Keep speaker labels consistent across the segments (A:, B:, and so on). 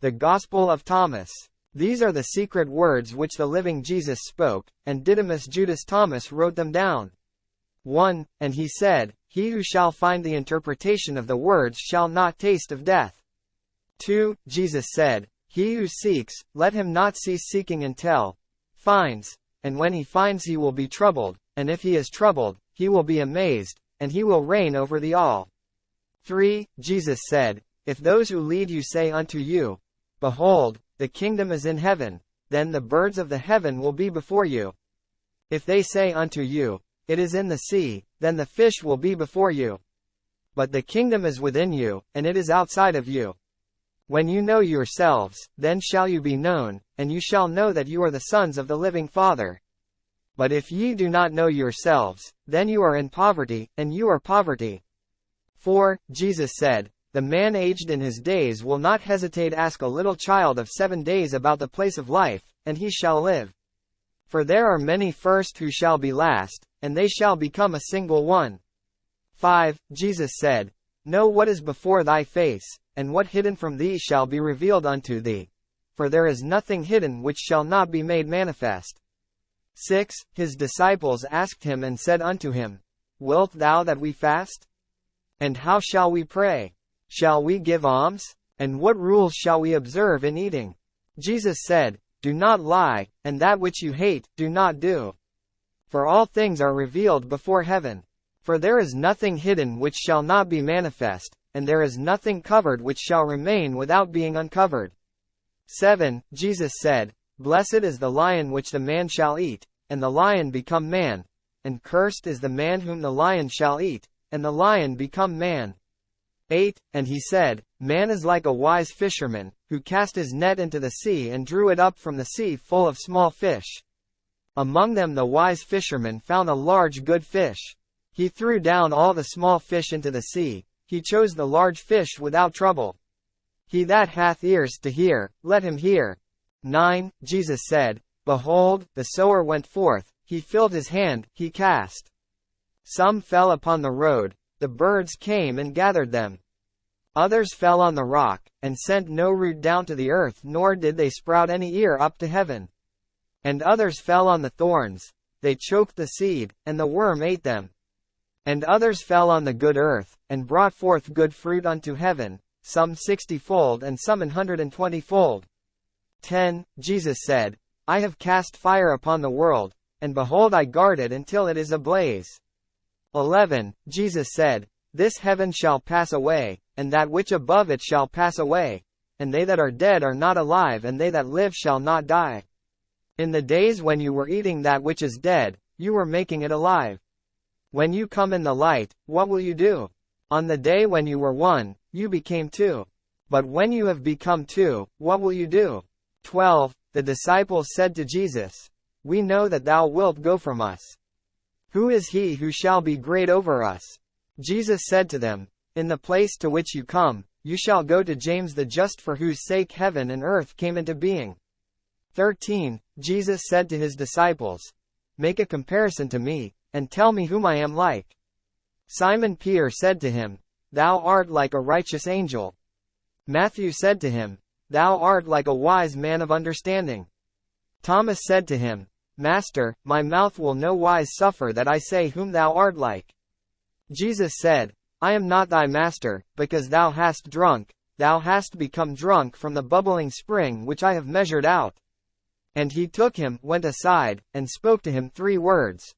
A: The Gospel of Thomas. These are the secret words which the living Jesus spoke, and Didymus Judas Thomas wrote them down. 1. And he said, He who shall find the interpretation of the words shall not taste of death. 2. Jesus said, He who seeks, let him not cease seeking until finds. And when he finds he will be troubled, and if he is troubled, he will be amazed, and he will reign over the all. 3. Jesus said, If those who lead you say unto you, Behold, the kingdom is in heaven, then the birds of the heaven will be before you. If they say unto you, It is in the sea, then the fish will be before you. But the kingdom is within you, and it is outside of you. When you know yourselves, then shall you be known, and you shall know that you are the sons of the living Father. But if ye do not know yourselves, then you are in poverty, and you are poverty. 4. Jesus said, The man aged in his days will not hesitate ask a little child of 7 days about the place of life, and he shall live. For there are many first who shall be last, and they shall become a single one. 5. Jesus said, Know what is before thy face, and what hidden from thee shall be revealed unto thee. For there is nothing hidden which shall not be made manifest. 6. His disciples asked him and said unto him, Wilt thou that we fast? And how shall we pray? Shall we give alms? And what rules shall we observe in eating? Jesus said, Do not lie, and that which you hate, do not do. For all things are revealed before heaven. For there is nothing hidden which shall not be manifest, and there is nothing covered which shall remain without being uncovered. 7. Jesus said, Blessed is the lion which the man shall eat, and the lion become man. And cursed is the man whom the lion shall eat, and the lion become man. 8. And he said, Man is like a wise fisherman, who cast his net into the sea and drew it up from the sea full of small fish. Among them the wise fisherman found a large good fish. He threw down all the small fish into the sea. He chose the large fish without trouble. He that hath ears to hear, let him hear. 9. Jesus said, Behold, the sower went forth, he filled his hand, he cast. Some fell upon the road, the birds came and gathered them. Others fell on the rock, and sent no root down to the earth, nor did they sprout any ear up to heaven. And others fell on the thorns, they choked the seed, and the worm ate them. And others fell on the good earth, and brought forth good fruit unto heaven, some 60-fold and some 120-fold. 10. Jesus said, I have cast fire upon the world, and behold I guard it until it is ablaze. 11. Jesus said, This heaven shall pass away, and that which above it shall pass away, and they that are dead are not alive, and they that live shall not die. In the days when you were eating that which is dead, you were making it alive. When you come in the light, what will you do? On the day when you were one, you became two. But when you have become two, what will you do? 12. The disciples said to Jesus, We know that thou wilt go from us. Who is he who shall be great over us? Jesus said to them, In the place to which you come, you shall go to James the just, for whose sake heaven and earth came into being. 13. Jesus said to his disciples, Make a comparison to me, and tell me whom I am like. Simon Peter said to him, Thou art like a righteous angel. Matthew said to him, Thou art like a wise man of understanding. Thomas said to him, Master, my mouth will no wise suffer that I say whom thou art like. Jesus said, I am not thy master, because thou hast drunk, thou hast become drunk from the bubbling spring which I have measured out. And he took him, went aside, and spoke to him 3 words.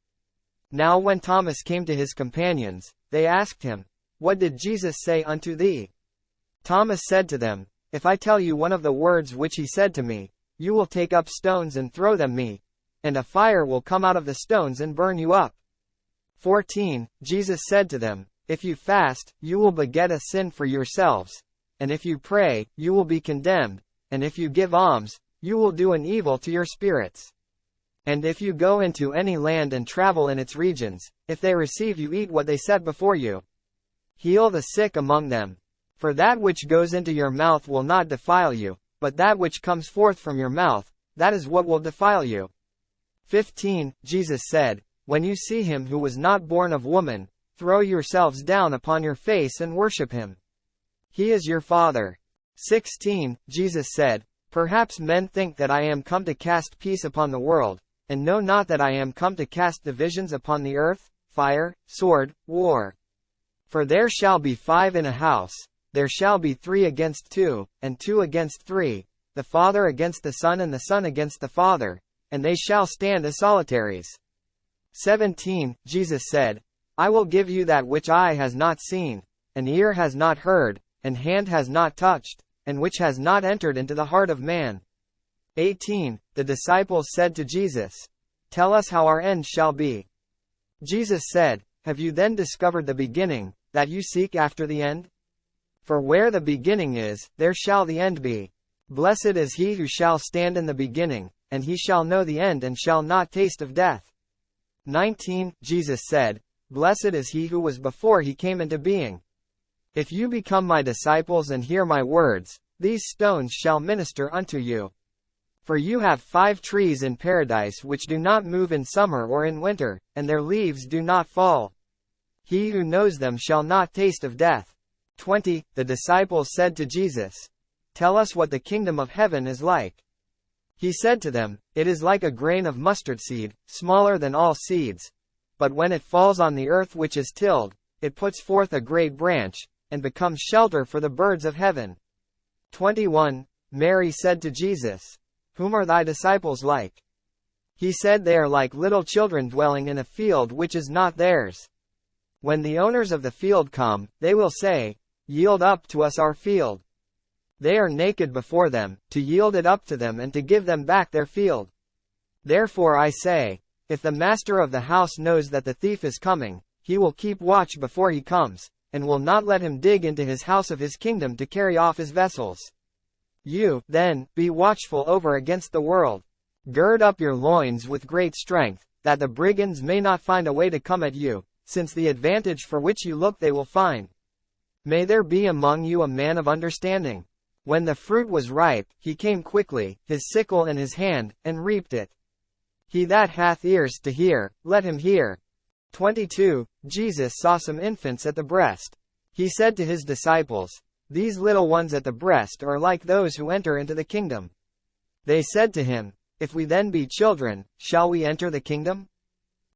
A: Now when Thomas came to his companions, they asked him, What did Jesus say unto thee? Thomas said to them, If I tell you one of the words which he said to me, you will take up stones and throw them me, and a fire will come out of the stones and burn you up. 14. Jesus said to them, If you fast, you will beget a sin for yourselves, and if you pray, you will be condemned, and if you give alms, you will do an evil to your spirits. And if you go into any land and travel in its regions, if they receive you, eat what they set before you. Heal the sick among them. For that which goes into your mouth will not defile you, but that which comes forth from your mouth, that is what will defile you. 15. Jesus said, When you see him who was not born of woman, throw yourselves down upon your face and worship him. He is your Father. 16. Jesus said, Perhaps men think that I am come to cast peace upon the world, and know not that I am come to cast divisions upon the earth, fire, sword, war. For there shall be 5 in a house, there shall be 3 against 2, and 2 against 3, the father against the son and the son against the father, and they shall stand as solitaries. 17. Jesus said, I will give you that which eye has not seen, and ear has not heard, and hand has not touched, and which has not entered into the heart of man. 18. The disciples said to Jesus, Tell us how our end shall be. Jesus said, Have you then discovered the beginning, that you seek after the end? For where the beginning is, there shall the end be. Blessed is he who shall stand in the beginning, and he shall know the end and shall not taste of death. 19. Jesus said, Blessed is he who was before he came into being. If you become my disciples and hear my words, these stones shall minister unto you. For you have 5 trees in paradise which do not move in summer or in winter, and their leaves do not fall. He who knows them shall not taste of death. 20. The disciples said to Jesus, Tell us what the kingdom of heaven is like. He said to them, It is like a grain of mustard seed, smaller than all seeds. But when it falls on the earth which is tilled, it puts forth a great branch, and becomes shelter for the birds of heaven. 21. Mary said to Jesus, Whom are thy disciples like? He said, They are like little children dwelling in a field which is not theirs. When the owners of the field come, they will say, Yield up to us our field. They are naked before them, to yield it up to them and to give them back their field. Therefore I say, if the master of the house knows that the thief is coming, he will keep watch before he comes, and will not let him dig into his house of his kingdom to carry off his vessels. You, then, be watchful over against the world. Gird up your loins with great strength, that the brigands may not find a way to come at you, since the advantage for which you look they will find. May there be among you a man of understanding. When the fruit was ripe, he came quickly, his sickle in his hand, and reaped it. He that hath ears to hear, let him hear. 22. Jesus saw some infants at the breast. He said to his disciples, These little ones at the breast are like those who enter into the kingdom. They said to him, If we then be children, shall we enter the kingdom?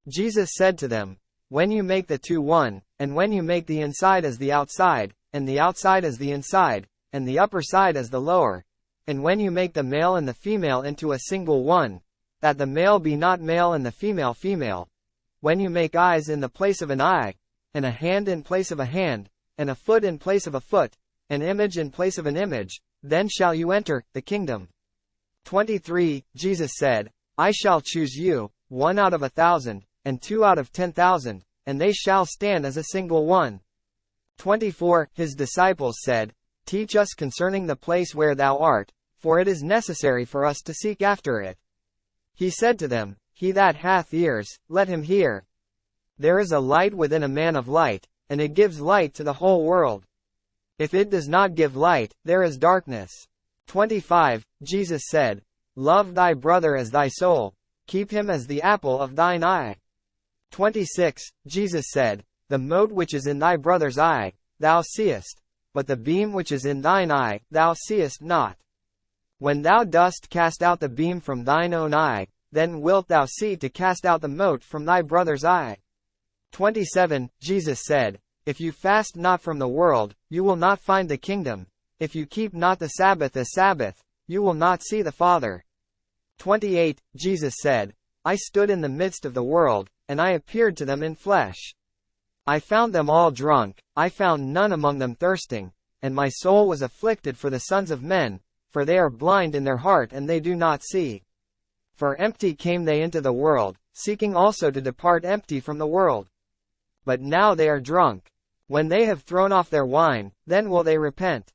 A: Jesus said to them, When you make the 2 one, and when you make the inside as the outside, and the outside as the inside, and the upper side as the lower, and when you make the male and the female into a single one, that the male be not male and the female female, when you make eyes in the place of an eye, and a hand in place of a hand, and a foot in place of a foot, an image in place of an image, then shall you enter the kingdom. 23. Jesus said, I shall choose you, 1 out of 1,000, and 2 out of 10,000, and they shall stand as a single one. 24. His disciples said, Teach us concerning the place where thou art, for it is necessary for us to seek after it. He said to them, He that hath ears, let him hear. There is a light within a man of light, and it gives light to the whole world. If it does not give light, there is darkness. 25. Jesus said, Love thy brother as thy soul, keep him as the apple of thine eye. 26. Jesus said, The mote which is in thy brother's eye, thou seest, but the beam which is in thine eye, thou seest not. When thou dost cast out the beam from thine own eye, then wilt thou see to cast out the mote from thy brother's eye. 27. Jesus said, If you fast not from the world, you will not find the kingdom. If you keep not the Sabbath as Sabbath, you will not see the Father. 28. Jesus said, I stood in the midst of the world, and I appeared to them in flesh. I found them all drunk, I found none among them thirsting, and my soul was afflicted for the sons of men, for they are blind in their heart and they do not see. For empty came they into the world, seeking also to depart empty from the world. But now they are drunk. When they have thrown off their wine, then will they repent.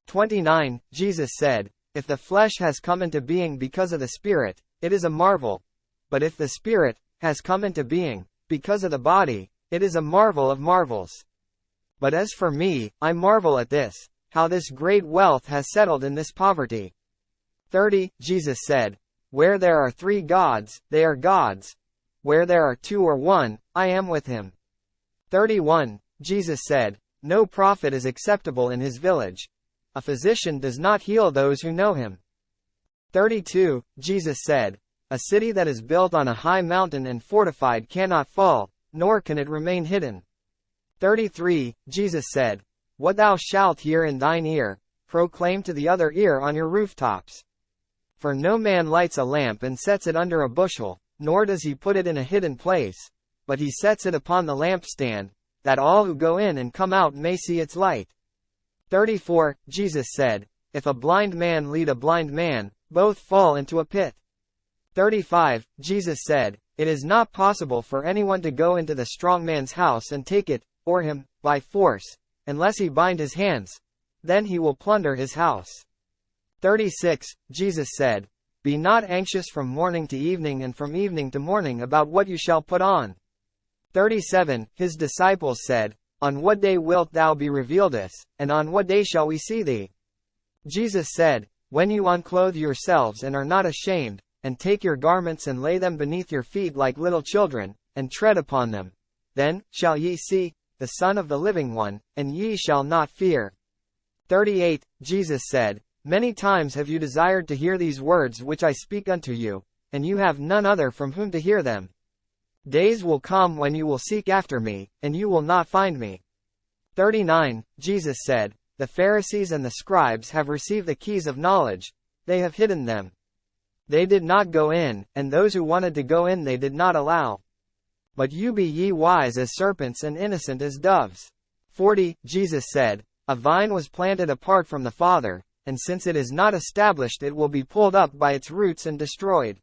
A: 29. Jesus said, If the flesh has come into being because of the Spirit, it is a marvel. But if the Spirit has come into being because of the body, it is a marvel of marvels. But as for me, I marvel at this, how this great wealth has settled in this poverty. 30. Jesus said, Where there are 3 gods, they are gods. Where there are 2 or 1, I am with him. 31. Jesus said, No prophet is acceptable in his village. a physician does not heal those who know him. 32. Jesus said, "A city that is built on a high mountain and fortified cannot fall, nor can it remain hidden." 33. Jesus said, "What thou shalt hear in thine ear, proclaim to the other ear on your rooftops. For no man lights a lamp and sets it under a bushel, nor does he put it in a hidden place, but he sets it upon the lampstand, that all who go in and come out may see its light." 34. Jesus said, "If a blind man lead a blind man, both fall into a pit." 35. Jesus said, "It is not possible for anyone to go into the strong man's house and take it, or him, by force, unless he bind his hands. Then he will plunder his house." 36. Jesus said, "Be not anxious from morning to evening and from evening to morning about what you shall put on." 37. His disciples said, "On what day wilt thou be revealed us, and on what day shall we see thee?" Jesus said, "When you unclothe yourselves and are not ashamed, and take your garments and lay them beneath your feet like little children, and tread upon them, then shall ye see the Son of the Living One, and ye shall not fear." 38. Jesus said, "Many times have you desired to hear these words which I speak unto you, and you have none other from whom to hear them. Days will come when you will seek after me, and you will not find me." 39. Jesus said, "The Pharisees and the scribes have received the keys of knowledge, they have hidden them. They did not go in, and those who wanted to go in they did not allow. But you be ye wise as serpents and innocent as doves." 40. Jesus said, "A vine was planted apart from the Father, and since it is not established it will be pulled up by its roots and destroyed."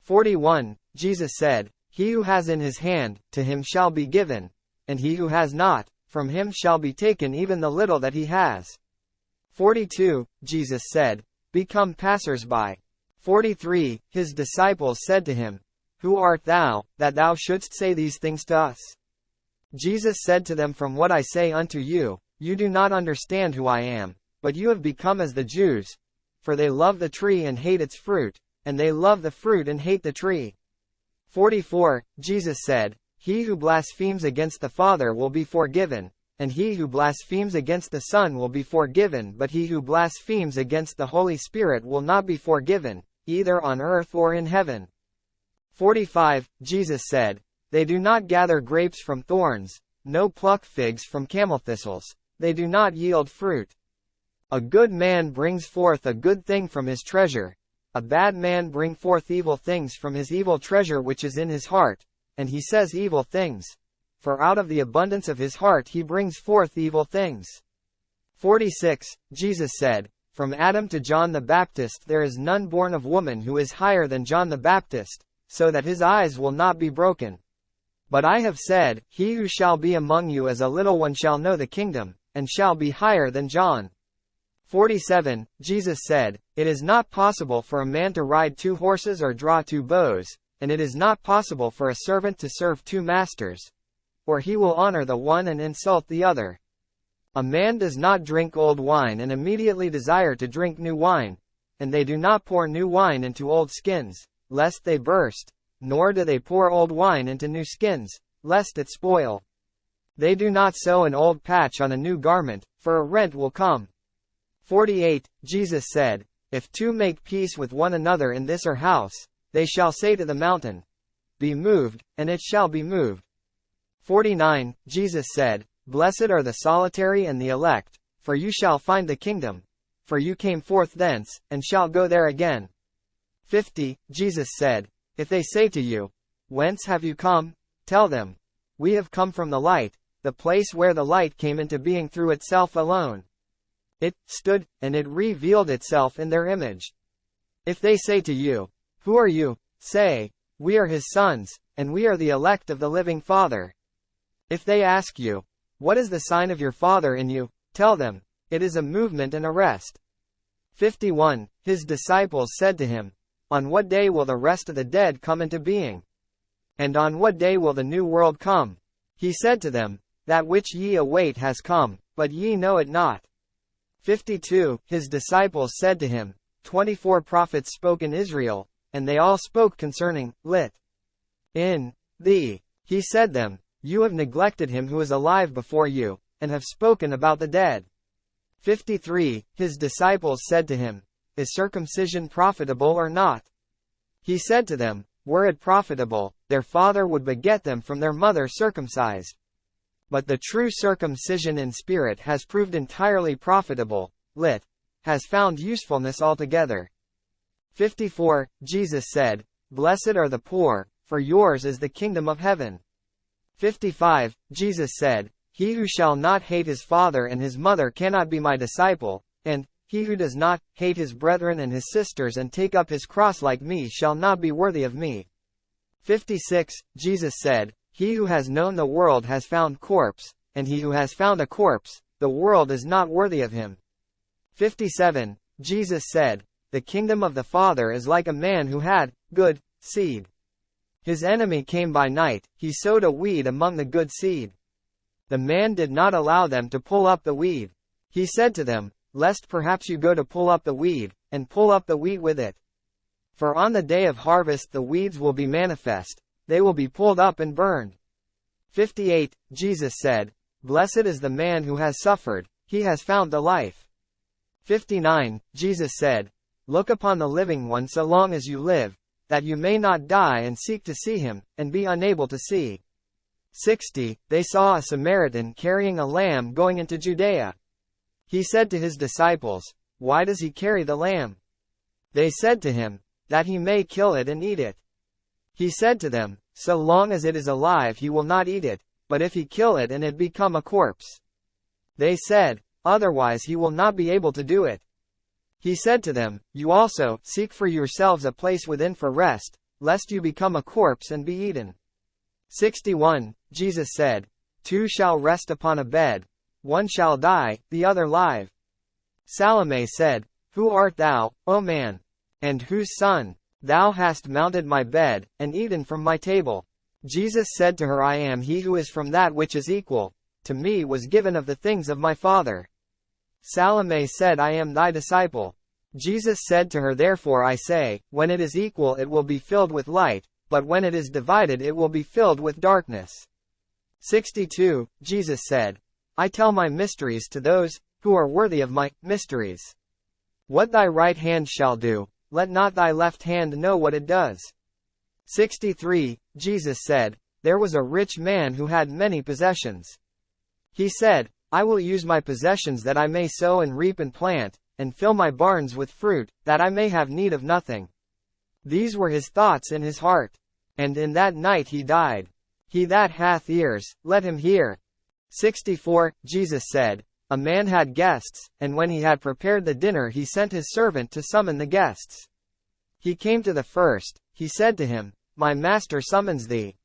A: 41. Jesus said, "He who has in his hand, to him shall be given, and he who has not, from him shall be taken even the little that he has." 42. Jesus said, "Become passers-by." 43. His disciples said to him, "Who art thou, that thou shouldst say these things to us?" Jesus said to them, "From what I say unto you, you do not understand who I am, but you have become as the Jews, for they love the tree and hate its fruit, and they love the fruit and hate the tree." 44. Jesus said, "He who blasphemes against the Father will be forgiven, and he who blasphemes against the Son will be forgiven, but he who blasphemes against the Holy Spirit will not be forgiven, either on earth or in heaven." 45. Jesus said, "They do not gather grapes from thorns, no pluck figs from camel thistles, they do not yield fruit. A good man brings forth a good thing from his treasure, a bad man bring forth evil things from his evil treasure which is in his heart, and he says evil things, for out of the abundance of his heart he brings forth evil things." 46. Jesus said, "From Adam to John the Baptist there is none born of woman who is higher than John the Baptist, so that his eyes will not be broken. But I have said, he who shall be among you as a little one shall know the kingdom, and shall be higher than John." 47. Jesus said, "It is not possible for a man to ride 2 horses or draw 2 bows, and it is not possible for a servant to serve 2 masters. Or he will honor the one and insult the other. A man does not drink old wine and immediately desire to drink new wine, and they do not pour new wine into old skins, lest they burst, nor do they pour old wine into new skins, lest it spoil. They do not sew an old patch on a new garment, for a rent will come." 48. Jesus said, "If 2 make peace with one another in this or house, they shall say to the mountain, Be moved, and it shall be moved." 49. Jesus said, "Blessed are the solitary and the elect, for you shall find the kingdom. For you came forth thence, and shall go there again." 50. Jesus said, "If they say to you, Whence have you come? Tell them, We have come from the light, the place where the light came into being through itself alone. It stood, and it revealed itself in their image. If they say to you, Who are you? Say, We are his sons, and we are the elect of the living Father. If they ask you, What is the sign of your Father in you? Tell them, It is a movement and a rest." 51. His disciples said to him, "On what day will the rest of the dead come into being? And on what day will the new world come?" He said to them, "That which ye await has come, but ye know it not." 52. His disciples said to him, 24 prophets spoke in Israel, and they all spoke concerning lit. In thee. He said them, "You have neglected him who is alive before you, and have spoken about the dead. 53. His disciples said to him, Is circumcision profitable or not? He said to them, Were it profitable, their father would beget them from their mother circumcised. But the true circumcision in spirit has proved entirely profitable, lit. Has found usefulness altogether. 54. Jesus said, Blessed are the poor, for yours is the kingdom of heaven. 55. Jesus said, He who shall not hate his father and his mother cannot be my disciple, and he who does not hate his brethren and his sisters and take up his cross like me shall not be worthy of me. 56. Jesus said, He who has known the world has found corpse, and he who has found a corpse, the world is not worthy of him. 57. Jesus said, The kingdom of the Father is like a man who had good seed. His enemy came by night, he sowed a weed among the good seed. The man did not allow them to pull up the weed. He said to them, Lest perhaps you go to pull up the weed, and pull up the wheat with it. For on the day of harvest the weeds will be manifest, they will be pulled up and burned. 58. Jesus said, Blessed is the man who has suffered, he has found the life. 59. Jesus said, Look upon the living one so long as you live, that you may not die and seek to see him, and be unable to see. 60. They saw a Samaritan carrying a lamb going into Judea. He said to his disciples, Why does he carry the lamb? They said to him, That he may kill it and eat it. He said to them, So long as it is alive he will not eat it, but if he kill it and it become a corpse. They said, Otherwise he will not be able to do it. He said to them, You also seek for yourselves a place within for rest, lest you become a corpse and be eaten. 61. Jesus said, Two shall rest upon a bed, one shall die, the other live. Salome said, Who art thou, O man? And whose son? Thou hast mounted my bed, and eaten from my table. Jesus said to her, I am he who is from that which is equal. To me was given of the things of my Father. Salome said, I am thy disciple. Jesus said to her, Therefore I say, when it is equal it will be filled with light, but when it is divided it will be filled with darkness. 62. Jesus said, I tell my mysteries to those who are worthy of my mysteries. What thy right hand shall do, let not thy left hand know what it does. 63. Jesus said, There was a rich man who had many possessions. He said, I will use my possessions that I may sow and reap and plant, and fill my barns with fruit, that I may have need of nothing. These were his thoughts in his heart. And in that night he died. He that hath ears, let him hear. 64. Jesus said, A man had guests, and when he had prepared the dinner he sent his servant to summon the guests. He came to the first, he said to him, My master summons thee.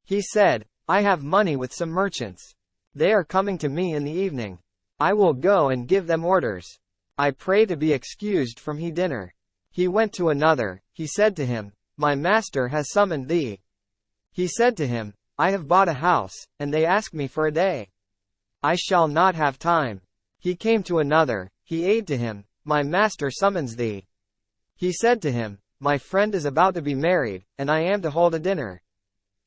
A: He said, I have money with some merchants. They are coming to me in the evening. I will go and give them orders. I pray to be excused from he dinner. He went to another, he said to him, My master has summoned thee. He said to him, I have bought a house, and they ask me for a day. I shall not have time. He came to another, he ate to him, My master summons thee. He said to him, My friend is about to be married, and I am to hold a dinner.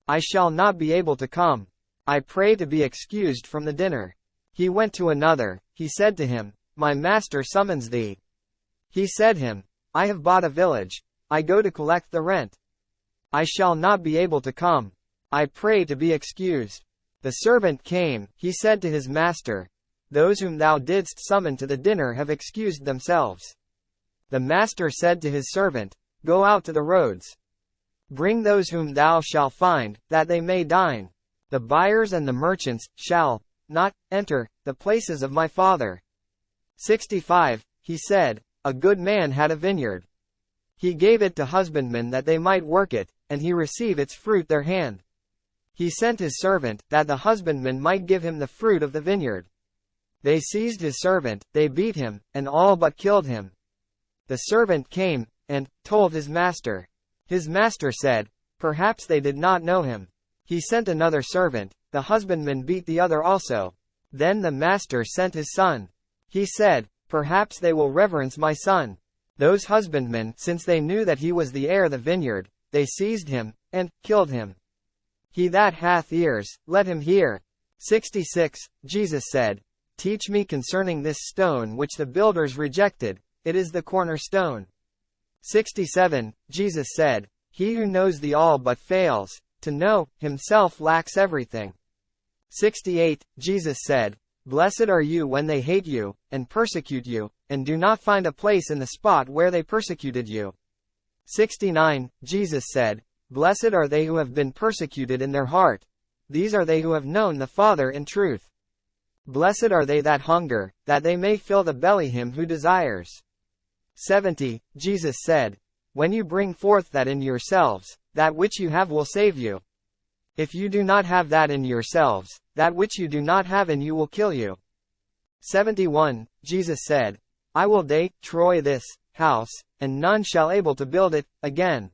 A: I shall not be able to come. I pray to be excused from the dinner. He went to another, he said to him, My master summons thee. He said him, I have bought a village, I go to collect the rent. I shall not be able to come. I pray to be excused. The servant came, he said to his master, Those whom thou didst summon to the dinner have excused themselves. The master said to his servant, Go out to the roads. Bring those whom thou shalt find, that they may dine. The buyers and the merchants shall not enter the places of my Father. 65. He said, A good man had a vineyard. He gave it to husbandmen that they might work it, and he receive its fruit their hand. He sent his servant, that the husbandman might give him the fruit of the vineyard. They seized his servant, they beat him, and all but killed him. The servant came, and told his master. His master said, Perhaps they did not know him. He sent another servant, the husbandman beat the other also. Then the master sent his son. He said, Perhaps they will reverence my son. Those husbandmen, since they knew that he was the heir of the vineyard, they seized him, and killed him. He that hath ears, let him hear. 66. Jesus said, Teach me concerning this stone which the builders rejected, it is the cornerstone. 67. Jesus said, He who knows the all but fails to know himself lacks everything. 68. Jesus said, Blessed are you when they hate you, and persecute you, and do not find a place in the spot where they persecuted you. 69. Jesus said, Blessed are they who have been persecuted in their heart. These are they who have known the Father in truth. Blessed are they that hunger, that they may fill the belly him who desires. 70. Jesus said, When you bring forth that in yourselves, that which you have will save you. If you do not have that in yourselves, that which you do not have in you will kill you. 71. Jesus said, I will destroy this house, and none shall able to build it again.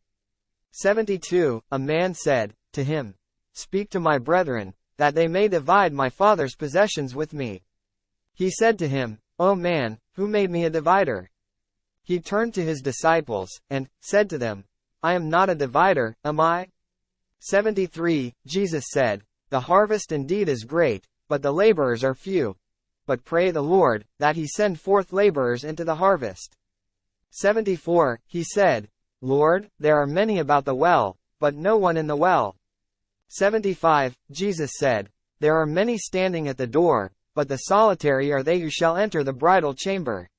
A: 72. A man said to him, Speak to my brethren, that they may divide my father's possessions with me. He said to him, O man, who made me a divider? He turned to his disciples, and said to them, I am not a divider, am I? 73. Jesus said, The harvest indeed is great, but the laborers are few. But pray the Lord, that he send forth laborers into the harvest. 74. He said, Lord, there are many about the well, but no one in the well. 75. Jesus said, There are many standing at the door, but the solitary are they who shall enter the bridal chamber.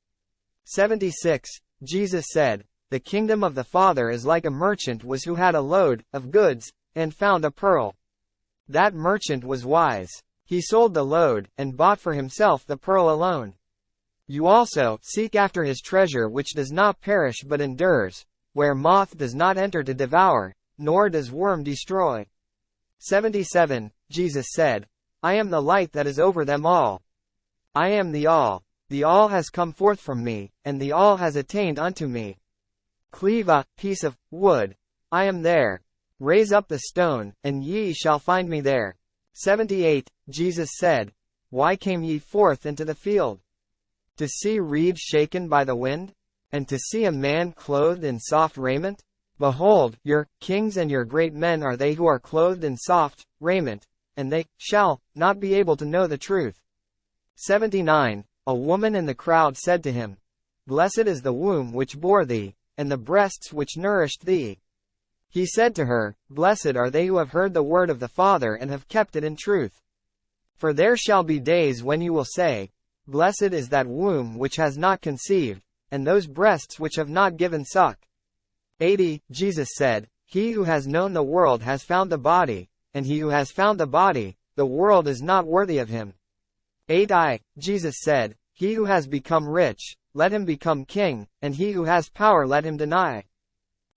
A: 76. Jesus said, The kingdom of the Father is like a merchant was who had a load of goods, and found a pearl. That merchant was wise. He sold the load, and bought for himself the pearl alone. You also seek after his treasure which does not perish but endures, where moth does not enter to devour, nor does worm destroy. 77. Jesus said, I am the light that is over them all. I am the all. The all has come forth from me, and the all has attained unto me. Cleave a piece of wood. I am there. Raise up the stone, and ye shall find me there. 78. Jesus said, Why came ye forth into the field? To see reeds shaken by the wind? And to see a man clothed in soft raiment? Behold, your kings and your great men are they who are clothed in soft raiment, and they shall not be able to know the truth. 79. A woman in the crowd said to him, Blessed is the womb which bore thee, and the breasts which nourished thee. He said to her, Blessed are they who have heard the word of the Father and have kept it in truth. For there shall be days when you will say, Blessed is that womb which has not conceived, and those breasts which have not given suck. 80. Jesus said, He who has known the world has found the body, and he who has found the body, the world is not worthy of him. 8. Jesus said, He who has become rich, let him become king, and he who has power let him deny.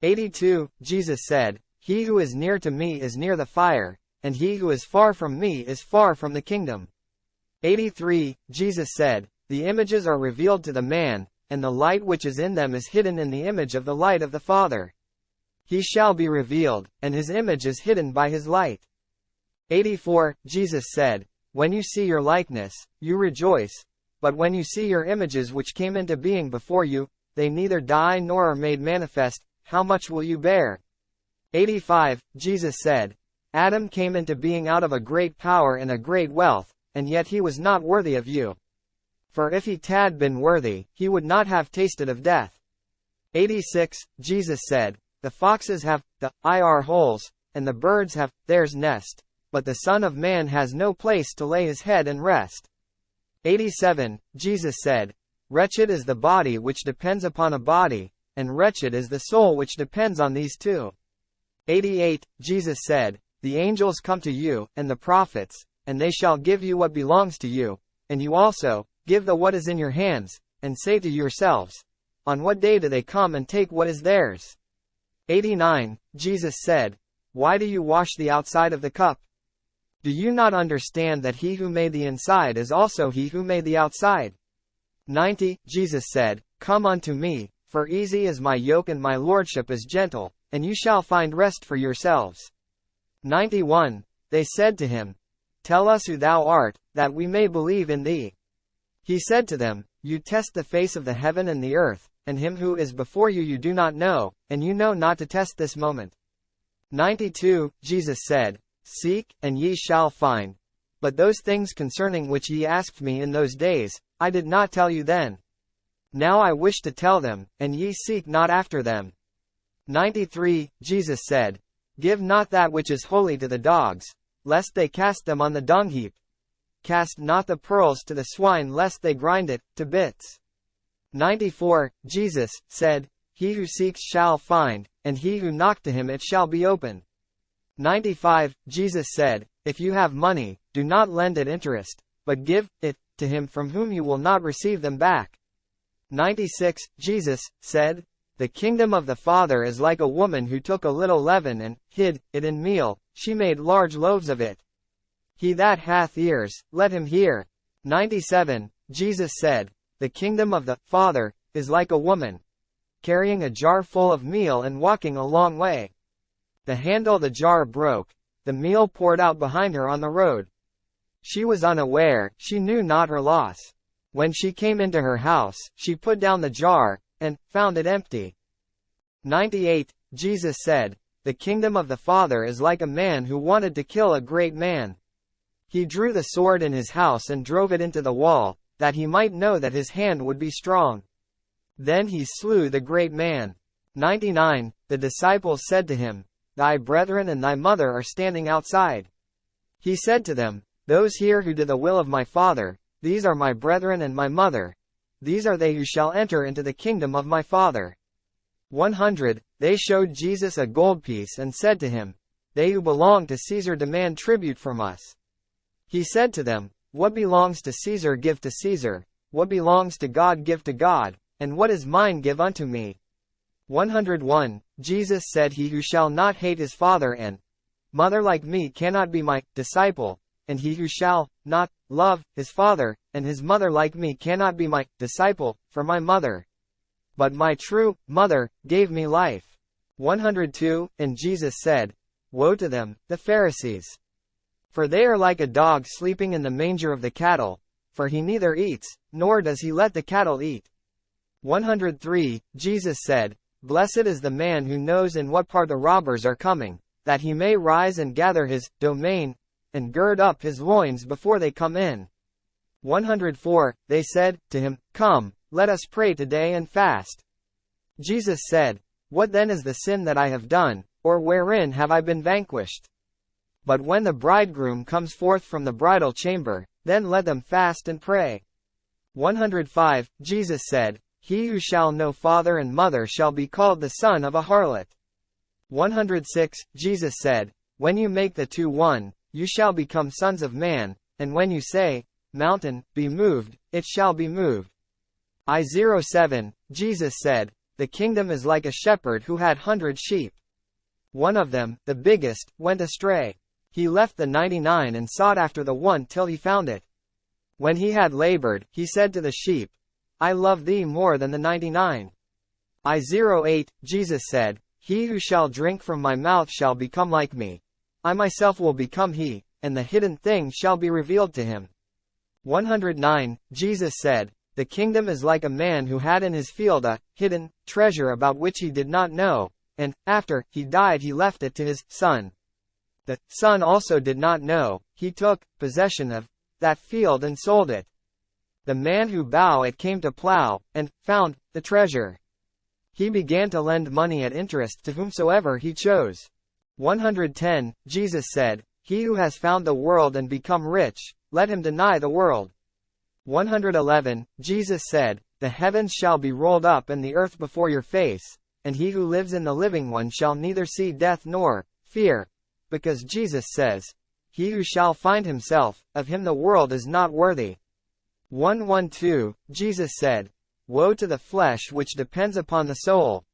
A: 82. Jesus said, He who is near to me is near the fire, and he who is far from me is far from the kingdom. 83. Jesus said, The images are revealed to the man, and the light which is in them is hidden in the image of the light of the Father. He shall be revealed, and his image is hidden by his light. 84. Jesus said, When you see your likeness, you rejoice, but when you see your images which came into being before you, they neither die nor are made manifest, how much will you bear? 85. Jesus said, Adam came into being out of a great power and a great wealth, and yet he was not worthy of you. For if he had been worthy, he would not have tasted of death. 86. Jesus said, The foxes have their holes, and the birds have theirs nest, but the Son of Man has no place to lay his head and rest. 87. Jesus said, Wretched is the body which depends upon a body, and wretched is the soul which depends on these two. 88. Jesus said, The angels come to you, and the prophets, and they shall give you what belongs to you, and you also give the what is in your hands, and say to yourselves, On what day do they come and take what is theirs? 89. Jesus said, Why do you wash the outside of the cup? Do you not understand that he who made the inside is also he who made the outside? 90. Jesus said, Come unto me, for easy is my yoke and my lordship is gentle, and you shall find rest for yourselves. 91. They said to him, Tell us who thou art, that we may believe in thee. He said to them, You test the face of the heaven and the earth, and him who is before you do not know, and you know not to test this moment. 92. Jesus said, Seek, and ye shall find. But those things concerning which ye asked me in those days, I did not tell you then. Now I wish to tell them, and ye seek not after them. 93. Jesus said, Give not that which is holy to the dogs, lest they cast them on the dung heap. Cast not the pearls to the swine lest they grind it to bits. 94. Jesus said, He who seeks shall find, and he who knocks to him it shall be opened. 95. Jesus said, If you have money, do not lend at interest, but give it to him from whom you will not receive them back. 96. Jesus said, The kingdom of the Father is like a woman who took a little leaven and hid it in meal. She made large loaves of it. He that hath ears, let him hear. 97. Jesus said, The kingdom of the Father is like a woman carrying a jar full of meal and walking a long way. The handle of the jar broke, the meal poured out behind her on the road. She was unaware, she knew not her loss. When she came into her house, she put down the jar, and found it empty. 98. Jesus said, The kingdom of the Father is like a man who wanted to kill a great man. He drew the sword in his house and drove it into the wall, that he might know that his hand would be strong. Then he slew the great man. 99. The disciples said to him, Thy brethren and thy mother are standing outside. He said to them, Those here who do the will of my Father, these are my brethren and my mother. These are they who shall enter into the kingdom of my Father. 100. They showed Jesus a gold piece and said to him, They who belong to Caesar demand tribute from us. He said to them, What belongs to Caesar give to Caesar, what belongs to God give to God, and what is mine give unto me. 101. Jesus said, He who shall not hate his father and mother like me cannot be my disciple, and he who shall not love his father and his mother like me cannot be my disciple, for my mother, but my true mother, gave me life. 102. And Jesus said, Woe to them, the Pharisees! For they are like a dog sleeping in the manger of the cattle, for he neither eats, nor does he let the cattle eat. 103. Jesus said, Blessed is the man who knows in what part the robbers are coming, that he may rise and gather his domain, and gird up his loins before they come in. 104. They said to him, Come, let us pray today and fast. Jesus said, What then is the sin that I have done, or wherein have I been vanquished? But when the bridegroom comes forth from the bridal chamber, then let them fast and pray. 105. Jesus said, He who shall know father and mother shall be called the son of a harlot. 106. Jesus said, When you make the two one, you shall become sons of man, and when you say, Mountain, be moved, it shall be moved. 07. Jesus said, The kingdom is like a shepherd who had 100 sheep. One of them, the biggest, went astray. He left the 99 and sought after the one till he found it. When he had labored, he said to the sheep, I love thee more than the 99. 08. Jesus said, He who shall drink from my mouth shall become like me. I myself will become he, and the hidden thing shall be revealed to him. 109. Jesus said, The kingdom is like a man who had in his field a hidden treasure about which he did not know, and, after he died he left it to his son. The son also did not know, he took possession of that field and sold it. The man who bowed it came to plow, and found the treasure. He began to lend money at interest to whomsoever he chose. 110. Jesus said, He who has found the world and become rich, let him deny the world. 111. Jesus said, The heavens shall be rolled up and the earth before your face, and he who lives in the living one shall neither see death nor fear. Because Jesus says, He who shall find himself, of him the world is not worthy. 112. Jesus said, Woe to the flesh which depends upon the soul!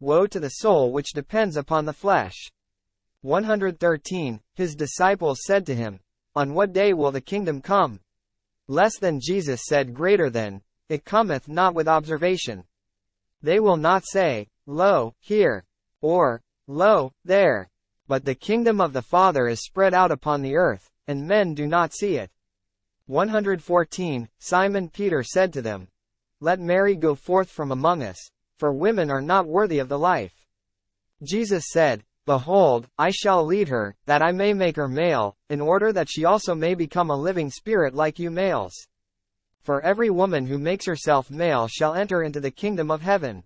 A: Woe to the soul which depends upon the flesh! 113. His disciples said to him, On what day will the kingdom come? Less than. Jesus said, Greater than. It cometh not with observation. They will not say, Lo, here, or, Lo, there. But the kingdom of the Father is spread out upon the earth, and men do not see it. 114. Simon Peter said to them, Let Mary go forth from among us, for women are not worthy of the life. Jesus said, Behold, I shall lead her, that I may make her male, in order that she also may become a living spirit like you males. For every woman who makes herself male shall enter into the kingdom of heaven.